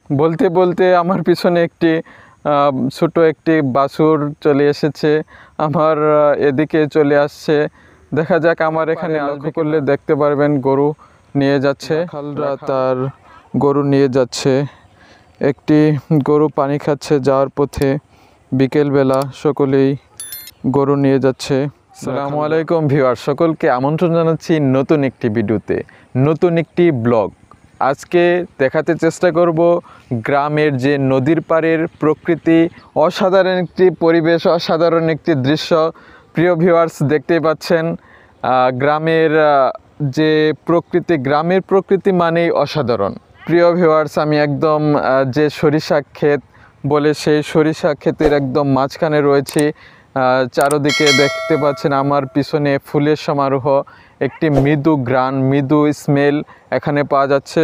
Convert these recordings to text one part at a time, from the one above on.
বলতে বলতে আমার পিছনে একটি ছোট একটি বাছুর চলে এসেছে, আমার এদিকে চলে আসছে। দেখা যাক, আমার এখানে লক্ষ্য করলে দেখতে পারবেন গরু নিয়ে যাচ্ছে, খালরা তার গরু নিয়ে যাচ্ছে। একটি গরু পানি খাচ্ছে যাওয়ার পথে, বিকেলবেলা সকলেই গরু নিয়ে যাচ্ছে। আসসালামু আলাইকুম ভিউয়ার, সকলকে আমন্ত্রণ জানাচ্ছি নতুন একটি ভিডিওতে, নতুন একটি ব্লগ। আজকে দেখাতে চেষ্টা করব গ্রামের যে নদীর পাড়ের প্রকৃতি, অসাধারণ একটি পরিবেশ, অসাধারণ একটি দৃশ্য। প্রিয় ভিউয়ার্স, দেখতেই পাচ্ছেন গ্রামের যে প্রকৃতি, গ্রামের প্রকৃতি মানেই অসাধারণ। প্রিয় ভিউয়ার্স, আমি একদম যে সরিষা ক্ষেত বলে সেই সরিষা ক্ষেতের একদম মাঝখানে রয়েছি। চারদিকে দেখতে পাচ্ছেন আমার পিছনে ফুলের সমারোহ, একটি মৃদু ঘ্রাণ, মৃদু স্মেল এখানে পাওয়া যাচ্ছে।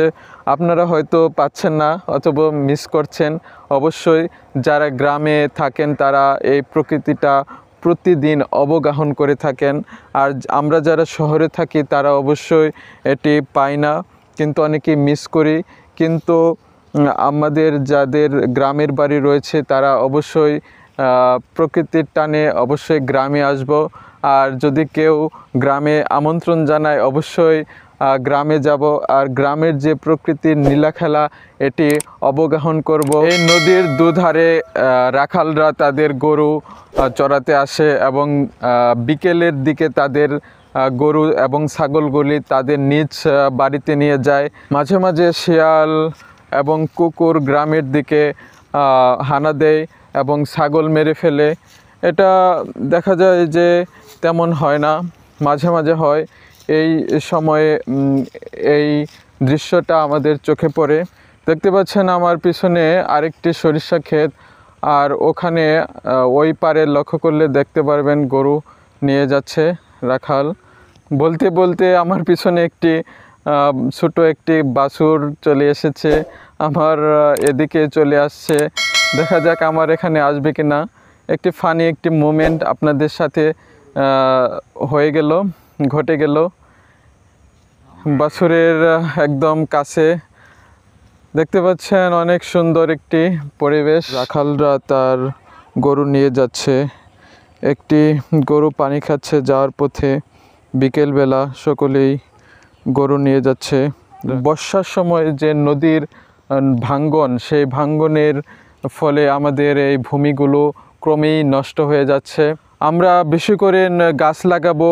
আপনারা হয়তো পাচ্ছেন না অথবা মিস করছেন। অবশ্যই যারা গ্রামে থাকেন তারা এই প্রকৃতিটা প্রতিদিন অবগাহন করে থাকেন, আর আমরা যারা শহরে থাকি তারা অবশ্যই এটি পাই না, কিন্তু অনেকেই মিস করি। কিন্তু আমাদের যাদের গ্রামের বাড়ি রয়েছে তারা অবশ্যই প্রকৃতির টানে অবশ্যই গ্রামে আসব। আর যদি কেউ গ্রামে আমন্ত্রণ জানায় অবশ্যই গ্রামে যাব, আর গ্রামের যে প্রকৃতির নীলাখেলা এটি অবগাহন করব। এই নদীর দুধারে রাখালরা তাদের গরু চড়াতে আসে এবং বিকেলের দিকে তাদের গরু এবং ছাগলগুলি তাদের নিজ বাড়িতে নিয়ে যায়। মাঝে মাঝে শিয়াল এবং কুকুর গ্রামের দিকে হানা দেয় এবং ছাগল মেরে ফেলে। এটা দেখা যায় যে তেমন হয় না, মাঝে মাঝে হয়। এই সময়ে এই দৃশ্যটা আমাদের চোখে পড়ে। দেখতে পাচ্ছেন আমার পিছনে আরেকটি সরিষা ক্ষেত, আর ওখানে ওই পারে লক্ষ্য করলে দেখতে পারবেন গরু নিয়ে যাচ্ছে রাখাল। বলতে বলতে আমার পিছনে একটি ছোট একটি বাছুর চলে এসেছে, আমার এদিকে চলে আসছে। দেখা যাক আমার এখানে আসবে কি না। একটি ফানি একটি মোমেন্ট আপনাদের সাথে ঘটে গেল বাছুরের একদম কাছে। দেখতে পাচ্ছেন অনেক সুন্দর একটি পরিবেশ। রাখালরা তার গরু নিয়ে যাচ্ছে, একটি গরু পানি খাচ্ছে যাওয়ার পথে, বিকেলবেলা সকলেই গরু নিয়ে যাচ্ছে। বর্ষার সময় যে নদীর ভাঙ্গন, সেই ভাঙ্গনের ফলে আমাদের এই ভূমিগুলো ক্রমেই নষ্ট হয়ে যাচ্ছে। আমরা বেশি করে গাছ লাগাবো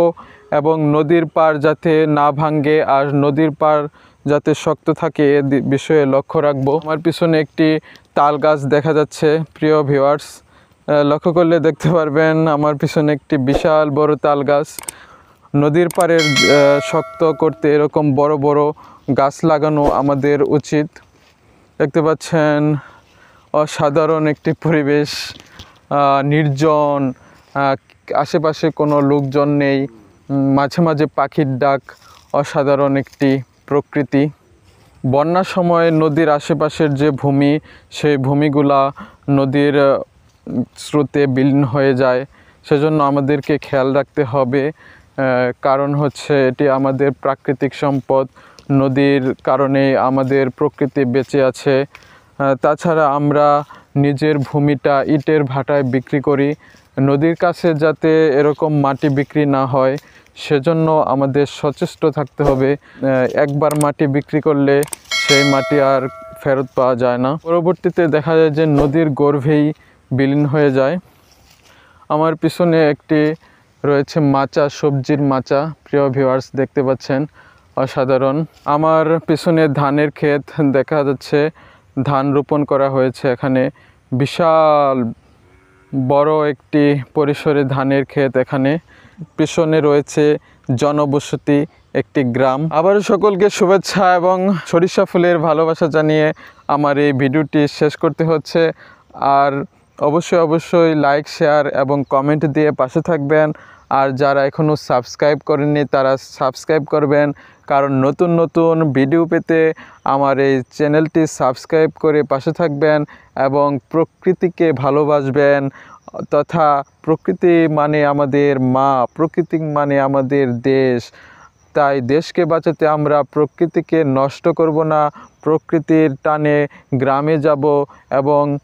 এবং নদীর পাড় যাতে না ভাঙ্গে আর নদীর পাড় যাতে শক্ত থাকে এ বিষয়ে লক্ষ্য রাখবো। আমার পিছনে একটি তাল গাছ দেখা যাচ্ছে। প্রিয় ভিউয়ার্স, লক্ষ্য করলে দেখতে পারবেন আমার পিছনে একটি বিশাল বড় তাল গাছ। নদীর পাড়ের শক্ত করতে এরকম বড় বড় গাছ লাগানো আমাদের উচিত। দেখতে পাচ্ছেন অসাধারণ একটি পরিবেশ, নির্জন, আশেপাশে কোনো লোকজন নেই, মাঝে মাঝে পাখির ডাক, অসাধারণ একটি প্রকৃতি। বন্যার সময় নদীর আশেপাশের যে ভূমি, সেই ভূমিগুলা নদীর স্রোতে বিলীন হয়ে যায়। সেজন্য আমাদেরকে খেয়াল রাখতে হবে, কারণ হচ্ছে এটি আমাদের প্রাকৃতিক সম্পদ। নদীর কারণে আমাদের প্রকৃতি বেঁচে আছে। তাছাড়া আমরা নিজের ভূমিটা ইটের ভাটায় বিক্রি করি, নদীর কাছে যাতে এরকম মাটি বিক্রি না হয় সেজন্য আমাদের সচেষ্ট থাকতে হবে। একবার মাটি বিক্রি করলে সেই মাটি আর ফেরত পাওয়া যায় না, পরবর্তীতে দেখা যায় যে নদীর গর্ভেই বিলীন হয়ে যায়। আমার পিছনে একটি রয়েছে মাচা, সবজির মাচা। প্রিয় ভিউয়ার্স, দেখতে পাচ্ছেন অসাধারণ। আমার পিছনে ধানের ক্ষেত দেখা যাচ্ছে, ধান রোপণ করা হয়েছে এখানে। বিশাল বড় একটি পরিসরে ধানের ক্ষেত এখানে। পিছনে রয়েছে জনবসতি একটি গ্রাম। আবার সকলকে শুভেচ্ছা এবং সরিষা ফুলের ভালোবাসা জানিয়ে আমার এই ভিডিওটি শেষ করতে হচ্ছে। আর অবশ্যই লাইক, শেয়ার এবং কমেন্ট দিয়ে পাশে থাকবেন। আর যারা এখনও সাবস্ক্রাইব করেননি তারা সাবস্ক্রাইব করবেন, কারণ নতুন নতুন ভিডিও পেতে আমার এই চ্যানেলটি সাবস্ক্রাইব করে পাশে থাকবেন এবং প্রকৃতিকে ভালোবাসবেন। তথা প্রকৃতি মানে আমাদের মা, প্রকৃতি মানে আমাদের দেশ। তাই দেশকে বাঁচাতে আমরা প্রকৃতিকে নষ্ট করব না, প্রকৃতির টানে গ্রামে যাব এবং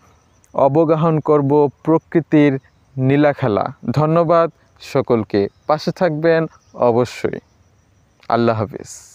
অবগাহন করব প্রকৃতির নীলাখেলা। ধন্যবাদ সকলকে, পাশে থাকবেন অবশ্যই। আল্লাহ হাফিজ।